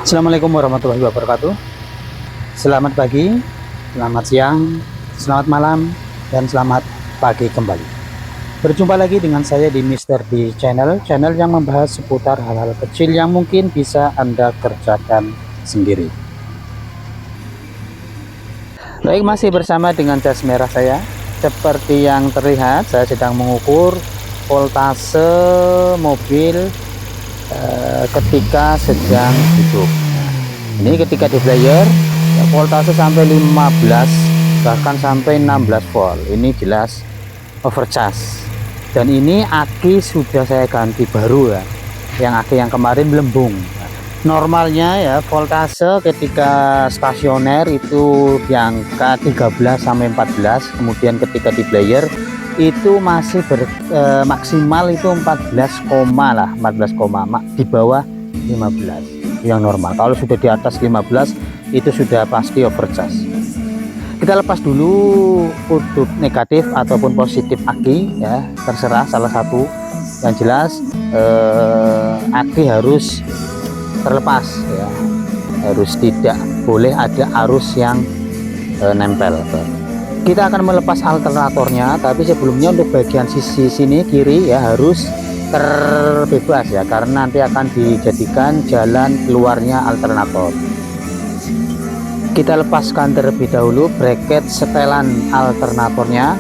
Assalamualaikum warahmatullahi wabarakatuh. Selamat pagi, selamat siang, selamat malam, dan selamat pagi kembali. Berjumpa lagi dengan saya di Mr. D Channel yang membahas seputar hal-hal kecil yang mungkin bisa Anda kerjakan sendiri. Baik, masih bersama dengan jas merah saya. Seperti yang terlihat, saya sedang mengukur voltase mobil ketika sedang hidup. Ini ketika di player voltase sampai 15, bahkan sampai 16 volt. Ini jelas overcharge. Dan ini aki sudah saya ganti baru ya, yang aki yang kemarin melembung. Normalnya ya voltase ketika stasioner itu di angka 13 sampai 14, kemudian ketika di player itu masih maksimal itu 14, lah 14, di bawah 15 yang normal. Kalau sudah di atas 15 itu sudah pasti overcharge. Kita lepas dulu kutub negatif ataupun positif aki ya, terserah salah satu. Yang jelas aki harus terlepas ya, harus tidak boleh ada arus yang nempel. Kita akan melepas alternatornya, tapi sebelumnya untuk bagian sisi sini kiri ya harus terbebas ya, karena nanti akan dijadikan jalan keluarnya alternator. Kita lepaskan terlebih dahulu bracket setelan alternatornya.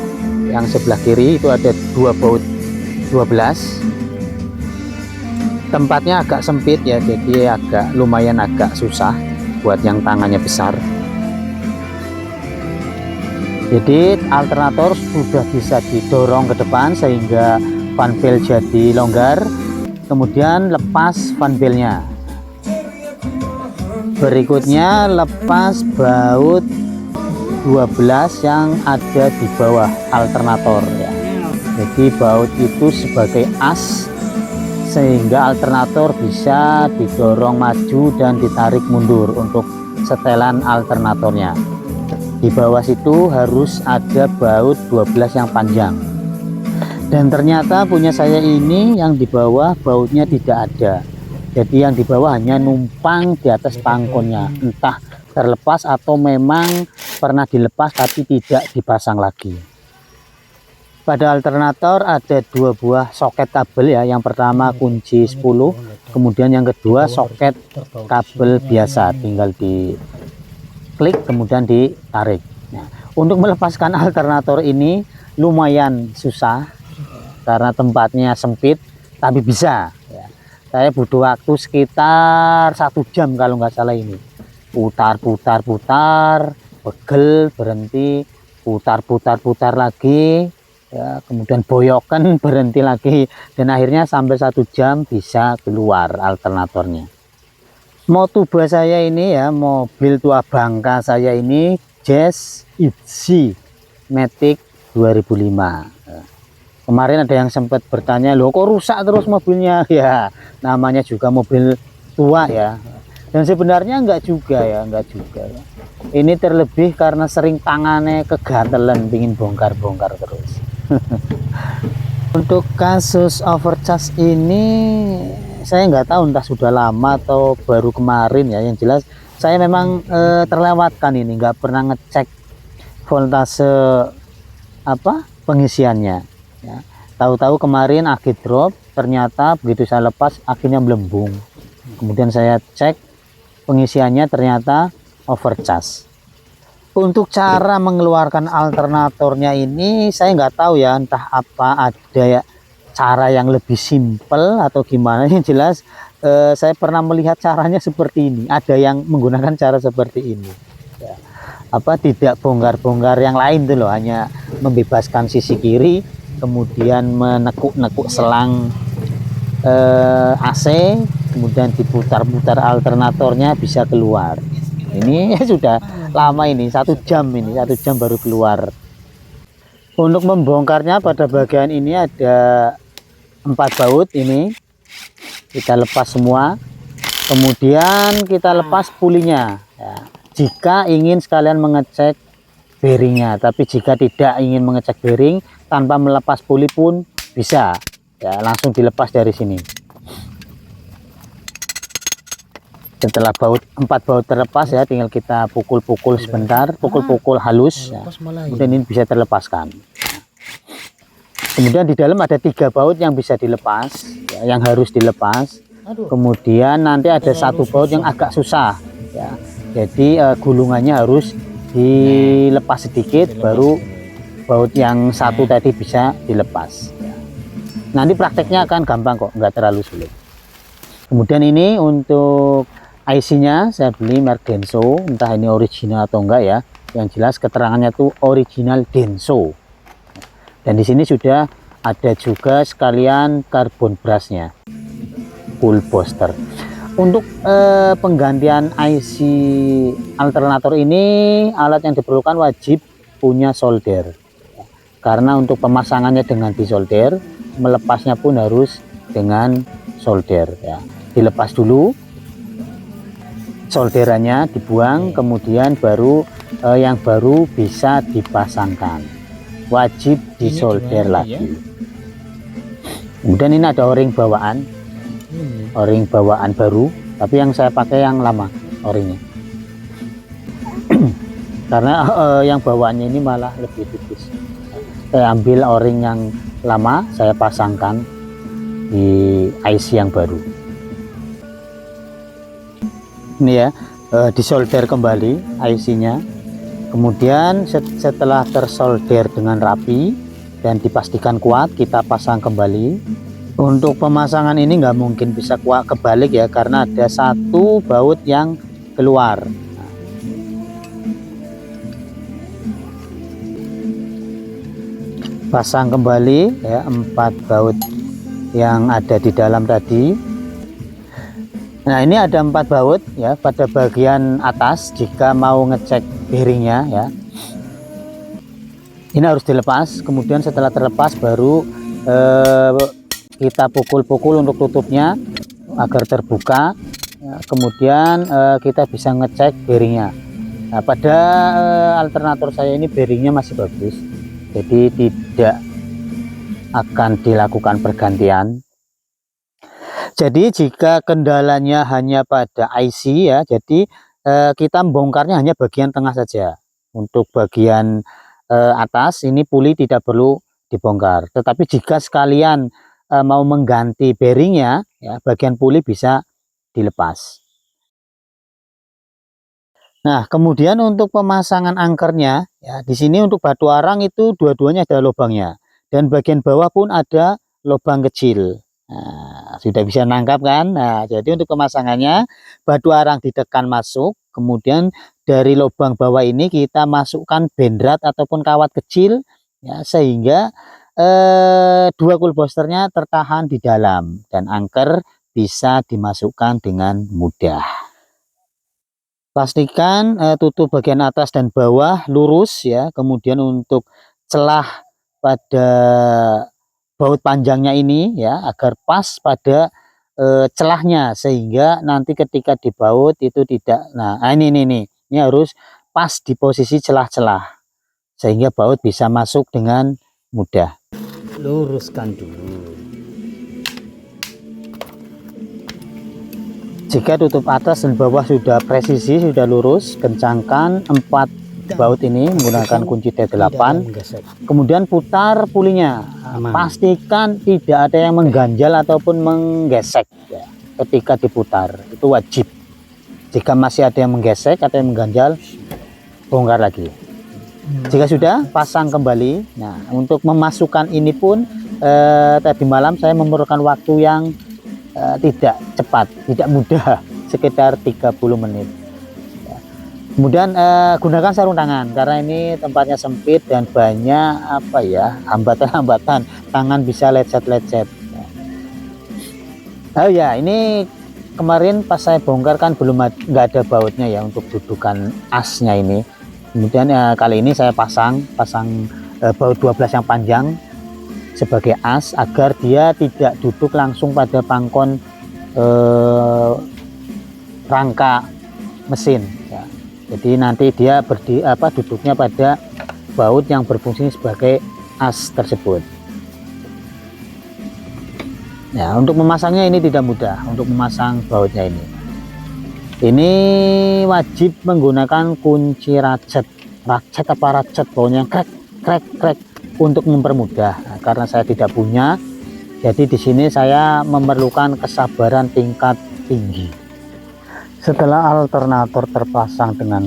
Yang sebelah kiri itu ada 2 baut 12. Tempatnya agak sempit ya, jadi lumayan agak susah buat yang tangannya besar. Jadi alternator sudah bisa didorong ke depan sehingga fan belt jadi longgar, kemudian lepas fan beltnya. Berikutnya lepas baut 12 yang ada di bawah alternator ya. Jadi baut itu sebagai as sehingga alternator bisa didorong maju dan ditarik mundur untuk setelan alternatornya. Di bawah situ harus ada baut 12 yang panjang. Dan ternyata punya saya ini yang di bawah bautnya tidak ada. Jadi yang di bawah hanya numpang di atas pangkonnya. Entah terlepas atau memang pernah dilepas tapi tidak dipasang lagi. Pada alternator ada 2 buah soket kabel ya. Yang pertama kunci 10, kemudian yang kedua soket kabel biasa, tinggal di klik kemudian ditarik. Nah, untuk melepaskan alternator ini lumayan susah karena tempatnya sempit, tapi bisa ya. Saya butuh waktu sekitar 1 jam kalau nggak salah ini. Putar, pegel, berhenti, putar lagi ya, kemudian boyokan, berhenti lagi, dan akhirnya sampai 1 jam bisa keluar alternatornya. Motuba saya ini ya, mobil tua bangka saya ini Jazz Easy Matic 2005. Kemarin ada yang sempat bertanya, loh kok rusak terus mobilnya? Ya namanya juga mobil tua ya. Dan sebenarnya enggak juga ya. Ini terlebih karena sering tangannya kegantelan, pingin bongkar-bongkar terus. Untuk kasus overcharge ini saya nggak tahu entah sudah lama atau baru kemarin ya. Yang jelas saya memang terlewatkan ini, nggak pernah ngecek voltase pengisiannya ya. Tahu-tahu kemarin aki drop, ternyata begitu saya lepas akhirnya melembung. Kemudian saya cek pengisiannya ternyata overcharge. Untuk cara mengeluarkan alternatornya ini saya nggak tahu ya, entah apa ada ya cara yang lebih simpel atau gimana. Yang jelas saya pernah melihat caranya seperti ini, ada yang menggunakan cara seperti ini ya. Tidak bongkar-bongkar yang lain tuh loh, hanya membebaskan sisi kiri, kemudian menekuk-nekuk selang AC, kemudian diputar-putar alternatornya bisa keluar. Ini sudah lama ini, 1 jam baru keluar. Untuk membongkarnya pada bagian ini ada 4 baut ini, kita lepas semua, kemudian kita lepas pulinya ya, jika ingin sekalian mengecek bearingnya. Tapi jika tidak ingin mengecek bearing tanpa melepas puli pun bisa ya, langsung dilepas dari sini. Setelah empat baut terlepas ya, tinggal kita pukul-pukul sebentar, pukul-pukul halus ya. Kemudian ini bisa terlepaskan. Kemudian di dalam ada 3 baut yang bisa dilepas ya, yang harus dilepas. Kemudian nanti ada 1 baut yang agak susah ya, jadi gulungannya harus dilepas sedikit baru baut yang 1 tadi bisa dilepas ya. Nanti prakteknya akan gampang kok, nggak terlalu sulit. Kemudian ini untuk IC-nya saya beli merek Denso, entah ini original atau enggak ya. Yang jelas keterangannya tuh original Denso. Dan di sini sudah ada juga sekalian karbon brushnya, full booster. Untuk penggantian IC alternator ini, alat yang diperlukan wajib punya solder. Karena untuk pemasangannya dengan disolder, melepasnya pun harus dengan solder ya. Dilepas dulu solderannya, dibuang, kemudian baru yang baru bisa dipasangkan. Wajib disolder lagi. Kemudian ini ada o-ring bawaan, o-ring bawaan baru, tapi yang saya pakai yang lama o-ringnya. Karena yang bawaannya ini malah lebih tipis. Saya ambil o-ring yang lama, saya pasangkan di IC yang baru. Ini ya, disolder kembali IC-nya. Kemudian setelah tersolder dengan rapi dan dipastikan kuat, kita pasang kembali. Untuk pemasangan ini nggak mungkin bisa kuat kebalik ya, karena ada 1 baut yang keluar. Pasang kembali ya 4 baut yang ada di dalam tadi. Nah, ini ada 4 baut ya pada bagian atas. Jika mau ngecek bearingnya ya, ini harus dilepas. Kemudian setelah terlepas baru kita pukul-pukul untuk tutupnya agar terbuka ya, kemudian kita bisa ngecek bearingnya. Nah, pada alternator saya ini bearingnya masih bagus, jadi tidak akan dilakukan pergantian. Jadi jika kendalanya hanya pada IC ya, jadi kita membongkarnya hanya bagian tengah saja. Untuk bagian atas ini puli tidak perlu dibongkar. Tetapi jika sekalian mau mengganti bearingnya ya, bagian puli bisa dilepas. Nah, kemudian untuk pemasangan angkernya ya, di sini untuk batu arang itu dua-duanya ada lubangnya, dan bagian bawah pun ada lubang kecil. Nah, sudah bisa nangkap kan? Nah, jadi untuk pemasangannya batu arang ditekan masuk, kemudian dari lubang bawah ini kita masukkan bendrat ataupun kawat kecil ya, sehingga 2 cool boosternya tertahan di dalam dan angker bisa dimasukkan dengan mudah. Pastikan tutup bagian atas dan bawah lurus ya. Kemudian untuk celah pada baut panjangnya ini ya, agar pas pada celahnya, sehingga nanti ketika dibaut itu tidak, nah ini harus pas di posisi celah-celah sehingga baut bisa masuk dengan mudah. Luruskan dulu. Jika tutup atas dan bawah sudah presisi, sudah lurus, kencangkan 4 baut ini menggunakan kunci T8. Kemudian putar pulinya. Pastikan tidak ada yang mengganjal ataupun menggesek ya, ketika diputar. Itu wajib. Jika masih ada yang menggesek atau yang mengganjal, bongkar lagi. Jika sudah, pasang kembali. Nah, untuk memasukkan ini pun tadi malam saya memerlukan waktu yang tidak cepat, tidak mudah, sekitar 30 menit. Kemudian gunakan sarung tangan karena ini tempatnya sempit dan banyak hambatan-hambatan, tangan bisa lecet-lecet. Oh ya, ini kemarin pas saya bongkar kan nggak ada bautnya ya untuk dudukan asnya ini. Kemudian kali ini saya pasang baut 12 yang panjang sebagai as agar dia tidak duduk langsung pada pangkon rangka mesin ya. Jadi nanti dia duduknya pada baut yang berfungsi sebagai as tersebut. Ya, untuk memasangnya ini tidak mudah untuk memasang bautnya ini. Ini wajib menggunakan kunci ratchet pokoknya krek untuk mempermudah. Nah, karena saya tidak punya, jadi di sini saya memerlukan kesabaran tingkat tinggi. Setelah alternator terpasang dengan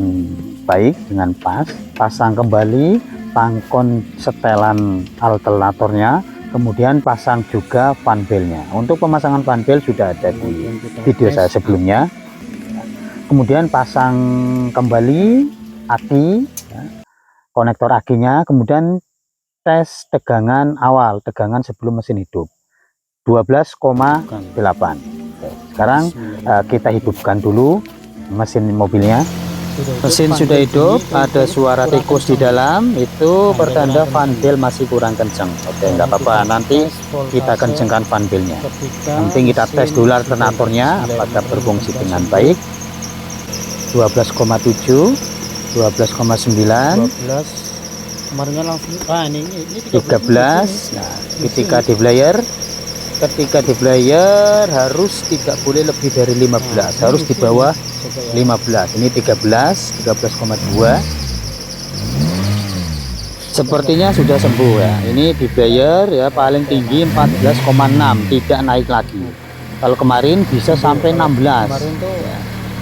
baik, dengan pas, pasang kembali tangkon setelan alternatornya, kemudian pasang juga fan belnya. Untuk pemasangan fan bel sudah ada di video saya sebelumnya. Kemudian pasang kembali aki, konektor akinya, kemudian tes tegangan awal, tegangan sebelum mesin hidup 12,8. Sekarang kita hidupkan dulu mesin mobilnya. Mesin sudah hidup, ada suara tikus di dalam, itu pertanda fan bel masih kurang kencang. Oke, enggak apa-apa, nanti kita kencengkan fan belnya. Nanti kita tes dulu alternatornya apakah berfungsi dengan baik. 12,7, 12,9, kemarinnya langsung ini 13. Nah, ketika di player harus tidak boleh lebih dari 15, harus di bawah 15. Ini 13,2. Sepertinya sudah sembuh ya. Ini di player ya paling tinggi 14,6, tidak naik lagi. Kalau kemarin bisa sampai 16.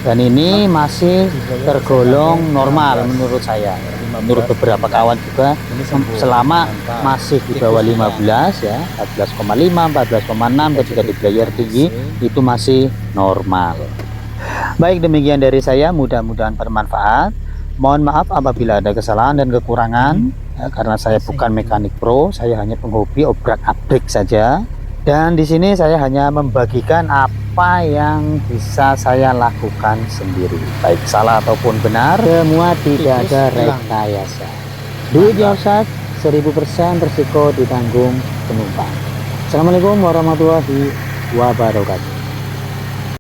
Dan ini masih tergolong normal menurut saya. Menurut beberapa kawan juga selama masih di bawah 15 ya, 14,5, 14,6 ketika di player tinggi itu masih normal. Baik, demikian dari saya, mudah-mudahan bermanfaat. Mohon maaf apabila ada kesalahan dan kekurangan ya, karena saya bukan mekanik pro, saya hanya penghobi obrak-abrik saja. Dan di sini saya hanya membagikan apa yang bisa saya lakukan sendiri, baik salah ataupun benar, semua tidak ada rekayasa. Do it yourself, 1000% resiko ditanggung penumpang. Assalamualaikum warahmatullahi wabarakatuh.